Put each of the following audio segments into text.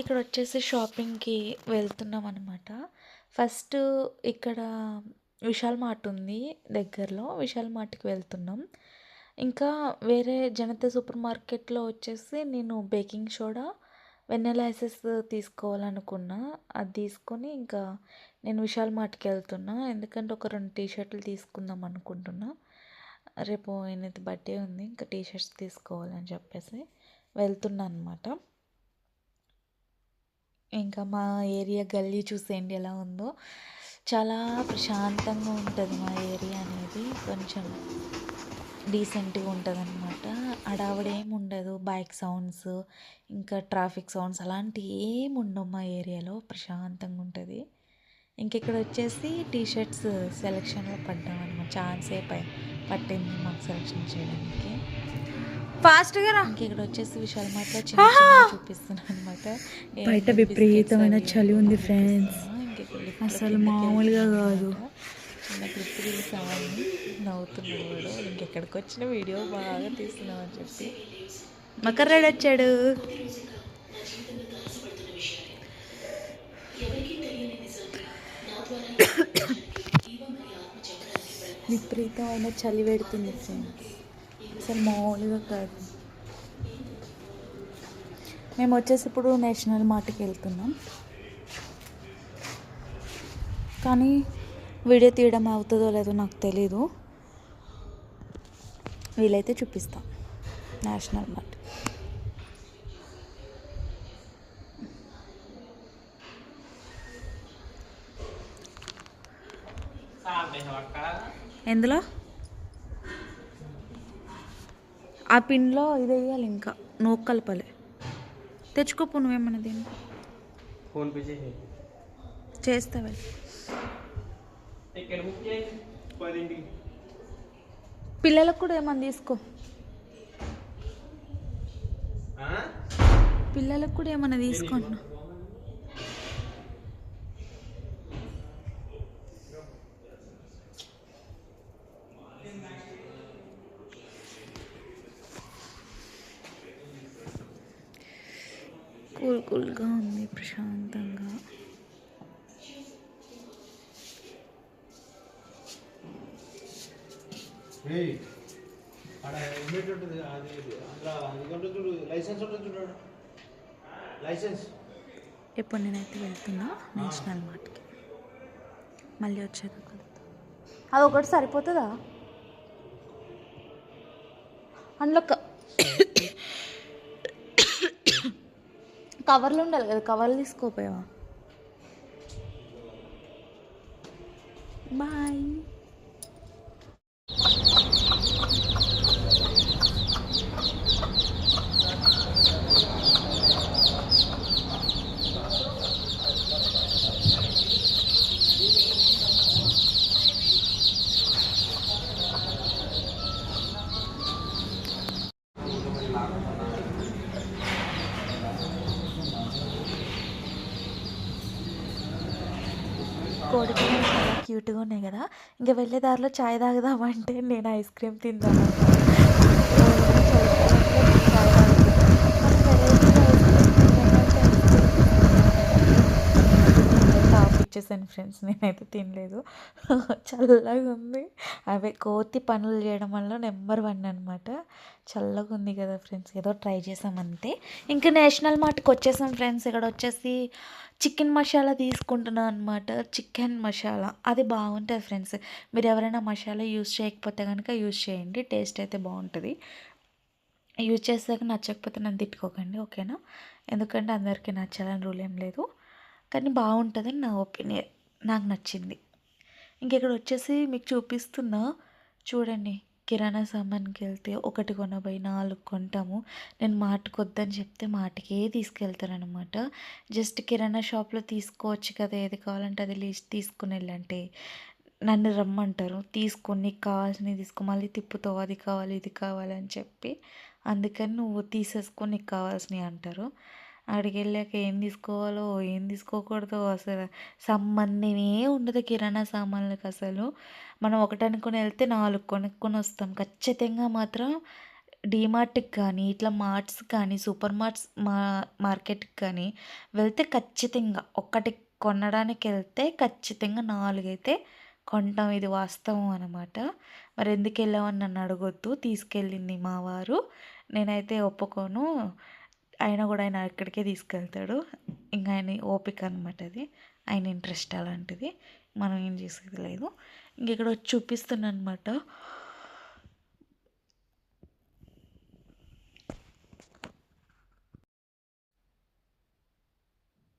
ఇక్కడ వచ్చేసి షాపింగ్‌కి వెళ్తున్నాం అనమాట. ఫస్ట్ ఇక్కడ విశాల్ మార్ట్ ఉంది దగ్గరలో. విశాల్ మార్ట్‌కి వెళ్తున్నాం. ఇంకా వేరే జనతా సూపర్ మార్కెట్‌లో వచ్చేసి నేను బేకింగ్ సోడా, వెనిల్లా ఎసెన్స్ తీసుకోవాలనుకున్నా. అది తీసుకొని ఇంకా నేను విశాల్ మార్ట్‌కి వెళ్తున్నా. ఎందుకంటే ఒక 2 టీ షర్టులు తీసుకుందాం అనుకుంటున్నా. రేపు ఆయనది బర్త్‌డే ఉంది. ఇంకా టీ షర్ట్స్ తీసుకోవాలని చెప్పేసి వెళ్తున్నా అనమాట. ఇంకా మా ఏరియా గల్లీ చూసేయండి ఎలా ఉందో. చాలా ప్రశాంతంగా ఉంటుంది మా ఏరియా అనేది. కొంచెం డీసెంట్‌గా ఉంటదనమాట. హడావిడి ఏమి ఉండదు. బైక్ సౌండ్స్, ఇంకా ట్రాఫిక్ సౌండ్స్ అలాంటివి ఏమి ఉండవు మా ఏరియాలో. ప్రశాంతంగా ఉంటుంది. ఇంకిక్కడ వచ్చేసి టీ షర్ట్స్ సెలక్షన్‌లో పడ్డామనమాట. చాలా సేపు పట్టింది మాకు సెలక్షన్ చేయడానికి. ఫాస్ట్‌గా రా. ఇక్కడ వచ్చేసి విశాల్ మార్ట్‌లో చిన్న చిన్నవి చూపిస్తున్నాను అనమాట. బయట విపరీతమైన చలి ఉంది ఫ్రెండ్స్. అసలు మామూలుగా కాదు. చిన్న క్లిప్ తీసామని నవ్వుతున్నాడు వాడు. ఇంకెక్కడికి వచ్చిన వీడియో బాగా తీస్తున్నామని చెప్పి మకర్రాడు వచ్చాడు. విపరీతమైన చలి పెడుతుంది ఫ్రెండ్స్. అసలు మామూలుగా కాదు. మేము వచ్చేసి ఇప్పుడు నేషనల్ మార్ట్కి వెళ్తున్నాం. కానీ వీడియో తీయడం అవుతుందో లేదో నాకు తెలీదు. వీలైతే చూపిస్తాం నేషనల్ మార్ట్. ఎందులో ఆ పిన్లో ఇది వేయాలి, ఇంకా నూక కలపాలి. తెచ్చుకోపో నువ్వేమన్నా దీన్ని ఫోన్ పే చేస్తావే. పిల్లలకు కూడా ఏమన్నా తీసుకో. పిల్లలకు కూడా ఏమన్నా తీసుకుంటున్నా. కూల్గా ఉంది, ప్రశాంతంగా. ఇప్పుడు నేనైతే వెళ్తున్నా నేషనల్ మార్ట్కి. మళ్ళీ వచ్చేది అది ఒకటి సరిపోతుందా? అందులో కవర్లు ఉండాలి కదా, కవర్లు తీసుకోపోయావా? బాయ్. కోడిపిల్లలు చాలా క్యూట్గా ఉన్నాయి కదా. ఇంకా వెళ్ళే దారిలో చాయ్ తాగుదామంటే నేను ఐస్ క్రీమ్ తిందాను. టాప్ ఇచ్చేసాను ఫ్రెండ్స్, నేనైతే తినలేదు. చల్లగా ఉంది. అవే కోతి పనులు చేయడం వల్ల నెంబర్ 1 అనమాట. చల్లగా ఉంది కదా ఫ్రెండ్స్, ఏదో ట్రై చేసాం అంతే. ఇంకా నేషనల్ మార్ట్కి వచ్చేసాం ఫ్రెండ్స్. ఇక్కడ వచ్చేసి చికెన్ మసాలా తీసుకుంటున్నాను అనమాట. చికెన్ మసాలా అది బాగుంటుంది ఫ్రెండ్స్. మీరు ఎవరైనా మసాలా యూజ్ చేయకపోతే కనుక యూజ్ చేయండి, టేస్ట్ అయితే బాగుంటుంది. యూజ్ చేసాక నచ్చకపోతే నన్ను తిట్టుకోకండి, ఓకేనా? ఎందుకంటే అందరికీ నచ్చాలని రూల్ ఏం లేదు. కానీ బాగుంటుందని నా ఒపీనియన్, నాకు నచ్చింది. ఇంకెక్కడ వచ్చేసి మీకు చూపిస్తున్నా చూడండి. కిరాణా సామాన్కి వెళ్తే 1 కొనబోయి 4 కొంటాము. నేను మార్ట్కి వద్దని చెప్తే మార్ట్కే తీసుకెళ్తారనమాట. జస్ట్ కిరాణా షాప్లో తీసుకోవచ్చు కదా, ఏది కావాలంటే అది లిస్ట్ తీసుకుని వెళ్ళంటే నన్ను రమ్మంటారు. తీసుకొని నీకు కావాల్సినవి తీసుకో, మళ్ళీ తిప్పుతావు అది కావాలి ఇది కావాలని చెప్పి. అందుకని నువ్వు తీసేసుకొని నీకు కావాల్సినవి అంటారు. అక్కడికి వెళ్ళాక ఏం తీసుకోవాలో ఏం తీసుకోకూడదో అసలు సంబంధమే ఉండదు కిరాణా సామాన్లకు అసలు. మనం ఒకటి అనుకుని వెళ్తే 4 కొనుక్కొని వస్తాం. ఖచ్చితంగా మాత్రం డీమార్ట్‌కి కానీ, ఇట్లా మార్ట్స్ కానీ, సూపర్ మార్ట్స్ మార్కెట్‌కి కానీ వెళ్తే ఖచ్చితంగా ఒక్కటి కొనడానికెళ్తే ఖచ్చితంగా 4 అయితే కొంటాం. ఇది వాస్తవం అనమాట. మరెందుకెళ్ళావని నన్ను అడగొద్దు. తీసుకెళ్ళింది మా వారు. నేనైతే ఒప్పుకోను. అయినా గూడా ఆయన అక్కడికే తీసుకెళ్తాడు. ఇంక ఆయన ఓపిక అనమాట అది. ఆయన ఇంట్రెస్ట్ అలాంటిది. మనం ఏం చేసేది లేదు. ఇంకిక్కడ వచ్చి చూపిస్తున్నా అనమాట.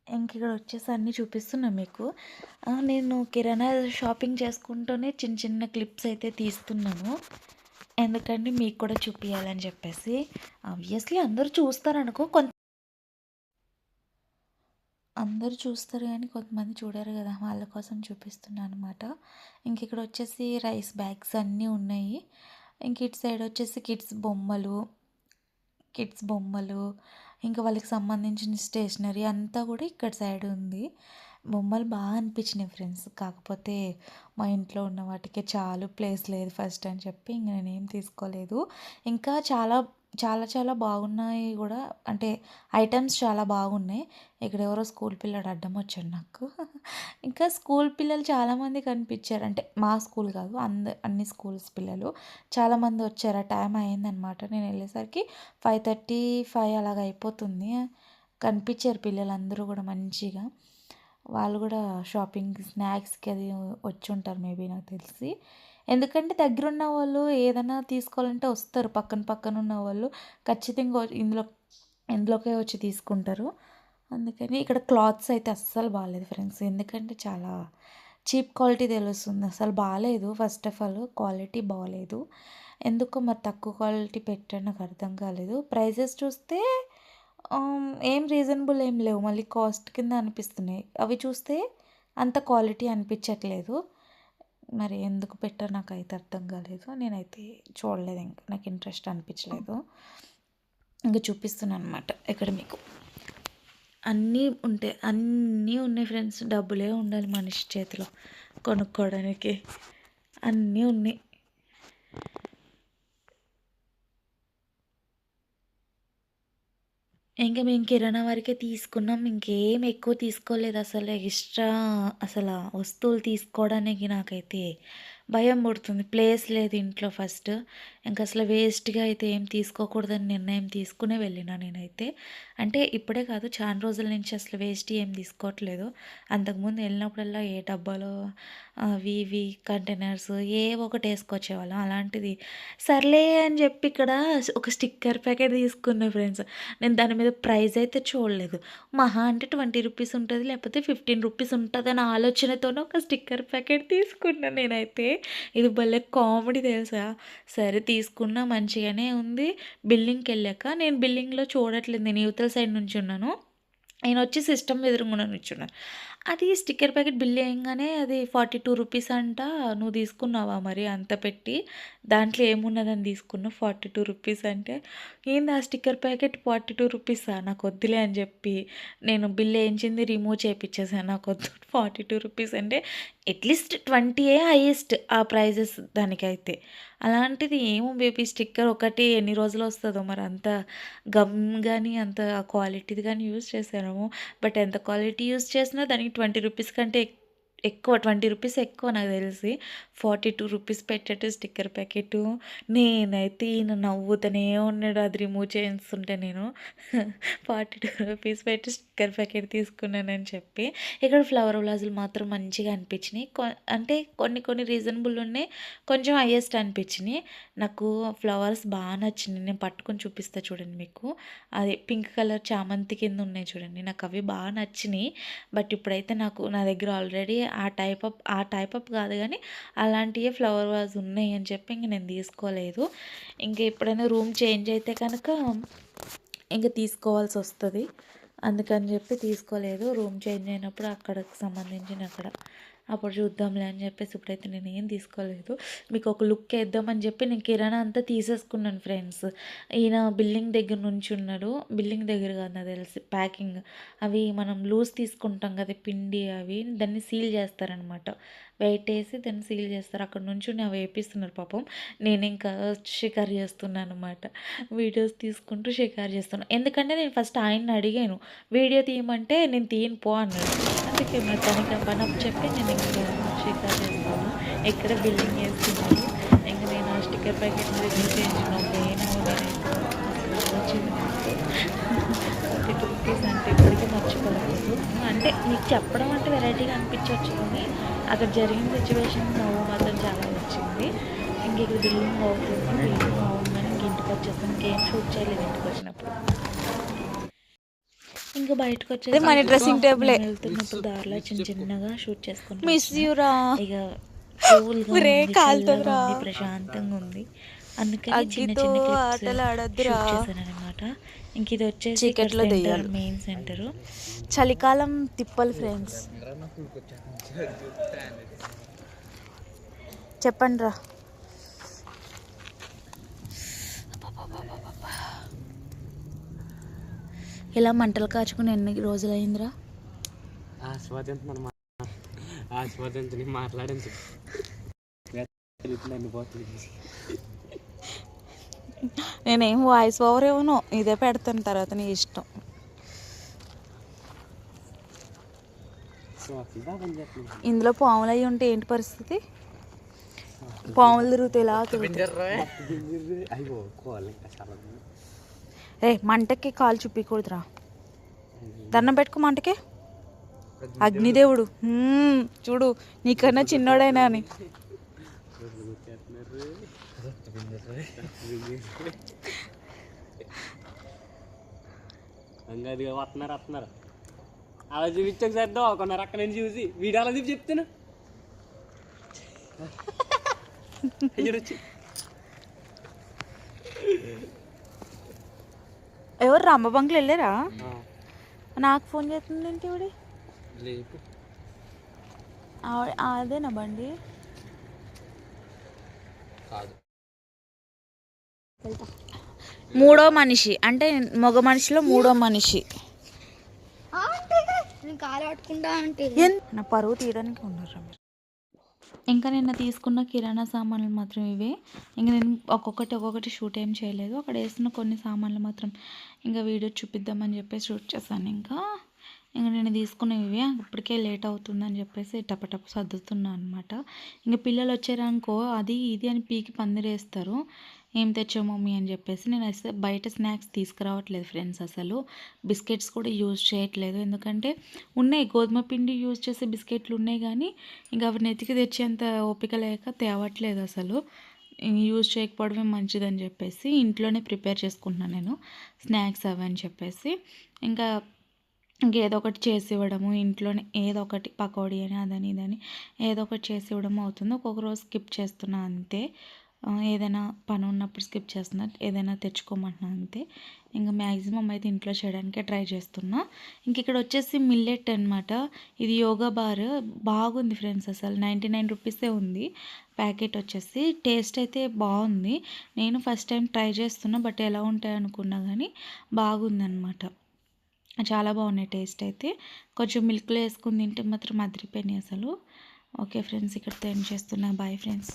ఇంకిక్కడ వచ్చేసి అన్నీ చూపిస్తున్నా మీకు. నేను కిరాణా షాపింగ్ చేసుకుంటూనే చిన్న చిన్న క్లిప్స్ అయితే తీస్తున్నాను. ఎందుకంటే మీకు కూడా చూపియాలని చెప్పేసి. ఆబ్వియస్లీ అందరూ చూస్తారు కానీ కొంతమంది చూడరు కదా! వాళ్ళ కోసం చూపిస్తున్నా అనమాట. ఇంకిక్కడ వచ్చేసి రైస్ బ్యాగ్స్ అన్నీ ఉన్నాయి. ఇంక ఇటు సైడ్ వచ్చేసి కిడ్స్ బొమ్మలు, ఇంకా వాళ్ళకి సంబంధించిన స్టేషనరీ అంతా కూడా ఇక్కడ సైడ్ ఉంది. బొమ్మలు బాగా అనిపించినాయి ఫ్రెండ్స్. కాకపోతే మా ఇంట్లో ఉన్న వాటికే చాలు, ప్లేస్ లేదు ఫస్ట్ అని చెప్పి ఇంక నేనేం తీసుకోలేదు. ఇంకా చాలా చాలా చాలా బాగున్నాయి కూడా, అంటే ఐటమ్స్ చాలా బాగున్నాయి. ఇక్కడ ఎవరో స్కూల్ పిల్లాడు అడ్డం వచ్చాడు నాకు. ఇంకా స్కూల్ పిల్లలు చాలామంది కనిపించారు. అంటే మా స్కూల్ కాదు, అన్ని స్కూల్స్ పిల్లలు చాలామంది వచ్చారు. ఆ టైం అయిందనమాట. నేను వెళ్ళేసరికి 5:35 అలాగ అయిపోతుంది. కనిపించారు పిల్లలందరూ కూడా మంచిగా. వాళ్ళు కూడా షాపింగ్ స్నాక్స్కి అది వచ్చి ఉంటారు మేబీ, నాకు తెలిసి. ఎందుకంటే దగ్గరున్న వాళ్ళు ఏదైనా తీసుకోవాలంటే వస్తారు. పక్కన పక్కన ఉన్న వాళ్ళు ఖచ్చితంగా ఇందులోకే వచ్చి తీసుకుంటారు. అందుకని ఇక్కడ క్లాత్స్ అయితే అస్సలు బాగాలేదు ఫ్రెండ్స్. ఎందుకంటే చాలా చీప్ క్వాలిటీ తెలుస్తుంది. అసలు బాగాలేదు. ఫస్ట్ ఆఫ్ ఆల్ క్వాలిటీ బాగాలేదు. ఎందుకో మరి తక్కువ క్వాలిటీ పెట్టారు, నాకు అర్థం కాలేదు. ప్రైజెస్ చూస్తే ఏం రీజనబుల్ ఏం లేవు. మళ్ళీ కాస్ట్ కింద అనిపిస్తున్నాయి. అవి చూస్తే అంత క్వాలిటీ అనిపించట్లేదు. మరి ఎందుకు పెట్టారో నాకైతే అర్థం కాలేదు. నేనైతే చూడలేదు. ఇంకా నాకు ఇంట్రెస్ట్ అనిపించలేదు. ఇంకా చూపిస్తున్నాను అనమాట ఇక్కడ మీకు. అన్నీ ఉన్నాయి ఫ్రెండ్స్. డబ్బులే ఉండాలి మనిషి చేతిలో కొనుక్కోవడానికి. అన్నీ ఉన్నాయి. ఇంకా మేము కిరాణా వరకే తీసుకున్నాం. ఇంకేం ఎక్కువ తీసుకోలేదు అసలు. ఎక్స్ట్రా అసలు వస్తువులు తీసుకోవడానికి నాకైతే భయం పుడుతుంది. ప్లేస్ లేదు ఇంట్లో ఫస్ట్. ఇంక అసలు వేస్ట్‌గా అయితే ఏం తీసుకోకూడదని నిర్ణయం తీసుకునే వెళ్ళినా నేనైతే. అంటే ఇప్పుడే కాదు, చాలా రోజుల నుంచి అసలు వేస్ట్ ఏం తీసుకోవట్లేదు. అంతకుముందు వెళ్ళినప్పుడల్లా ఏ డబ్బాలో అవి ఇవి కంటైనర్స్ ఏవో ఒకటి వేసుకొచ్చేవాళ్ళం. అలాంటిది సర్లే అని చెప్పి ఇక్కడ ఒక స్టిక్కర్ ప్యాకెట్ తీసుకున్నా ఫ్రెండ్స్. నేను దాని మీద ప్రైస్ అయితే చూడలేదు. మహా అంటే 20 రూపీస్ ఉంటుంది, లేకపోతే 15 రూపీస్ ఉంటుందని ఆలోచనతోనే ఒక స్టిక్కర్ ప్యాకెట్ తీసుకున్నాను నేనైతే. ఇది భలే కామెడీ తెలుసా! సరే తీసుకున్నా, మంచిగానే ఉంది. బిల్లింగ్‌కెళ్ళాక నేను బిల్లింగ్‌లో చూడట్లేదు. నేను యువతల సైడ్ నుంచున్నాను. ఈయనొచ్చి సిస్టమ్ ఎదురుగుండా నుంచున్నారు. అది స్టిక్కర్ ప్యాకెట్ బిల్ ఎయంగానే అది 42 రూపీస్ అంట. నువ్వు తీసుకున్నావా మరి అంత పెట్టి? దాంట్లో ఏమున్నదని తీసుకున్నావు 42 రూపీస్ అంటే, ఏంది ఆ స్టిక్కర్ ప్యాకెట్ 42 రూపీసా? నాకొద్దులే అని చెప్పి నేను బిల్ ఏయించింది రిమూవ్ చేపిచ్చేసాను. నాకొద్దు 42 రూపీస్ అంటే అట్‌లీస్ట్ 20 హైయెస్ట్ ఆ ప్రైజెస్ దానికైతే. అలాంటిది ఏమో బేబీ స్టిక్కర్ ఒకటి ఎన్ని రోజులు వస్తదో మరి. అంత గమ్ గానీ, అంత క్వాలిటీది గానీ యూజ్ చేశాను. బట్ ఎంత క్వాలిటీ యూజ్ చేసినా దానికి 20 రూపీస్ కంటే ఎక్కువ, 20 రూపీస్ ఎక్కువ నాకు తెలిసి. 42 రూపీస్ పెట్టేట్టు స్టిక్కర్ ప్యాకెటు. నేనైతే ఈయన నవ్వుతూనే ఉన్నాడు అది రిమూవ్ చేస్తుంటే నేను. 42 రూపీస్ పెట్టి స్టిక్కర్ ప్యాకెట్ తీసుకున్నానని చెప్పి. ఇక్కడ ఫ్లవర్ వాజులు మాత్రం మంచిగా అనిపించినాయి. అంటే కొన్ని కొన్ని రీజనబుల్ ఉన్నాయి, కొంచెం హైయెస్ట్ అనిపించినాయి. నాకు ఫ్లవర్స్ బాగా నచ్చినాయి. నేను పట్టుకొని చూపిస్తా చూడండి మీకు. అది పింక్ కలర్ చామంతి కింద ఉన్నాయి చూడండి. నాకు అవి బాగా నచ్చినాయి. బట్ ఇప్పుడైతే నా దగ్గర ఆల్రెడీ ఆ టైప్ అప్ కాదు కానీ అలాంటివే ఫ్లవర్ వాజ్ ఉన్నాయి అని చెప్పి ఇంక నేను తీసుకోలేదు. ఇంక ఎప్పుడైనా రూమ్ చేంజ్ అయితే కనుక ఇంక తీసుకోవాల్సి వస్తుంది. అందుకని చెప్పి తీసుకోలేదు. రూమ్ చేంజ్ అయినప్పుడు అక్కడికి సంబంధించిన అప్పుడు చూద్దాంలే అని చెప్పేసి ఇప్పుడైతే నేను ఏం తీసుకోలేదు. మీకు ఒక లుక్ వేద్దామని చెప్పి నేను కిరాణా అంతా తీసేసుకున్నాను ఫ్రెండ్స్. ఈయన బిల్డింగ్ దగ్గర నుంచున్నాడు. బిల్డింగ్ దగ్గర కాదు నాకు తెలిసి ప్యాకింగ్. అవి మనం లూజ్ తీసుకుంటాం కదా పిండి అవి దాన్ని సీల్ చేస్తారనమాట. వెయిట్ వేసి దాన్ని సీల్ చేస్తారు. అక్కడ నుంచుని అవి వేపిస్తున్నారు పాపం. నేను ఇంకా షికారు చేస్తున్నాను అనమాట. వీడియోస్ తీసుకుంటూ షికారు చేస్తున్నాను. ఎందుకంటే నేను ఫస్ట్ ఆయన్ని అడిగాను వీడియో తీయమంటే నేను తీయను పో అన్నాడు. అందుకే మరి తనకి ఆ పని చెప్పి నేను ఇంకా షికారు చేస్తాను. ఎక్కడ బిల్డింగ్ వేస్తున్నాను. ఇంకా నేను ఆ స్టిక్కర్ ప్యాకెట్ మీద తీసేయించిన వచ్చింది నాకు 32 రూపీస్ అంటే ఇప్పటికీ మర్చిపోలేదు. అంటే మీకు చెప్పడం అంటే వెరైటీగా అనిపించవచ్చు కానీ అక్కడ జరిగిన సిచ్యువేషన్ నవ్వు మాత్రం చాలా వచ్చింది. ఇంక ఇక్కడ బిల్డింగ్ అవుతుంది. బిల్డింగ్ అవ్వగానే ఇంక ఇంటికి వచ్చేస్తాను. ఇంకేం షూట్ చేయలేదు ఇంటికి వచ్చినప్పుడు. ఇంకా బయటకు వచ్చేసి మన డ్రెస్సింగ్ టేబులే వెళ్తున్నప్పుడు దారిలో చిన్న చిన్నగా షూట్ చేసుకుంటాం. మిస్ యూరా ఇక కూల్గా ఉంది, చల్లగా ఉంది, ప్రశాంతంగా ఉంది. అందుకని చిన్న చిన్న ఆటలు ఆడొద్దురా చేశానమాట. ఇంక ఇది వచ్చేసి చీకట్లో దెయ్యాలు. Main centre. చలికాలం తిప్పలు ఫ్రెండ్స్. చెప్పండి రా. ఇలా మంటలు కాచుకుని ఎన్ని రోజులైందిరా? ఆస్వాదించని మాట్లాడించు. నేనేం వాయిస్ ఓవర్ ఇవ్వను, ఇదే పెడతాను తర్వాత నీ ఇష్టం. ఇందులో పాములు అయ్యి ఉంటే ఏంటి పరిస్థితి? పాములు తిరుగుతాయి ఇలా రే. మంటకి కాలు చూపించకూడదురా. దండం పెట్టుకో మంటకి. అగ్నిదేవుడు చూడు నీకన్నా చిన్నోడైనా అని. వస్తున్నారు అలా చూపించక చేద్దాం కొన్నారు అక్కడ నుంచి చూసి వీడియో అలా చూపి చెప్తాను. ఎవరు రంభ బంకులు వెళ్ళారా? నాకు ఫోన్ చేస్తుంది ఏంటి ఇవిడి? అదేనా బండి? మూడో మనిషి అంటే మగ మనిషిలో మూడో మనిషి. నా పరువు తీయడానికి ఉన్నారు. ఇంకా నిన్న తీసుకున్న కిరాణా సామాన్లు మాత్రం ఇవే. ఇంకా నేను ఒక్కొక్కటి షూట్ ఏం చేయలేదు. అక్కడ వేస్తున్న కొన్ని సామాన్లు మాత్రం ఇంకా వీడియో చూపిద్దామని చెప్పేసి షూట్ చేశాను. ఇంకా నేను తీసుకున్నవి ఇవే. ఇప్పటికే లేట్ అవుతుందని చెప్పేసి టపటప్ సర్దుతున్నాను అనమాట. ఇంకా పిల్లలు వచ్చారనుకో అది ఇది అని పీకి పందిరేస్తారు. ఏం తెచ్చావు మమ్మీ అని చెప్పేసి. నేను అసలు బయట స్నాక్స్ తీసుకురావట్లేదు ఫ్రెండ్స్. అసలు బిస్కెట్స్ కూడా యూజ్ చేయట్లేదు. ఎందుకంటే ఉన్నాయి గోధుమ పిండి యూజ్ చేసే బిస్కెట్లు ఉన్నాయి కానీ ఇంకా అవి నెతికి తెచ్చేంత ఓపిక లేక తేవట్లేదు అసలు. యూజ్ చేయకపోవడమే మంచిదని చెప్పేసి ఇంట్లోనే ప్రిపేర్ చేసుకుంటున్నాను నేను స్నాక్స్ అవి అని చెప్పేసి. ఇంకేదో ఒకటి చేసి ఇవ్వడము ఇంట్లోనే, ఏదో ఒకటి పకోడీ అని అదని ఇదని ఏదో ఒకటి చేసి ఇవ్వడం అవుతుంది. ఒక్కొక్క రోజు స్కిప్ చేస్తున్నా అంతే. ఏదైనా పని ఉన్నప్పుడు స్కిప్ చేస్తున్నా, ఏదైనా తెచ్చుకోమంటున్నా అంతే. ఇంకా మ్యాక్సిమం అయితే ఇంట్లో చేయడానికే ట్రై చేస్తున్నా. ఇంక ఇక్కడ వచ్చేసి మిల్లెట్ అనమాట. ఇది యోగా బార్ బాగుంది ఫ్రెండ్స్. అసలు 99 రూపీసే ఉంది ప్యాకెట్ వచ్చేసి. టేస్ట్ అయితే బాగుంది. నేను ఫస్ట్ టైం ట్రై చేస్తున్నా, బట్ ఎలా ఉంటాయి అనుకున్నా కానీ బాగుందన్నమాట. చాలా బాగున్నాయి టేస్ట్ అయితే. కొంచెం మిల్క్లో వేసుకుని తింటే మాత్రం అదిరిపోయినాయి అసలు. ఓకే ఫ్రెండ్స్, ఇక్కడితో ఎండ్ చేస్తున్నా. Bye friends.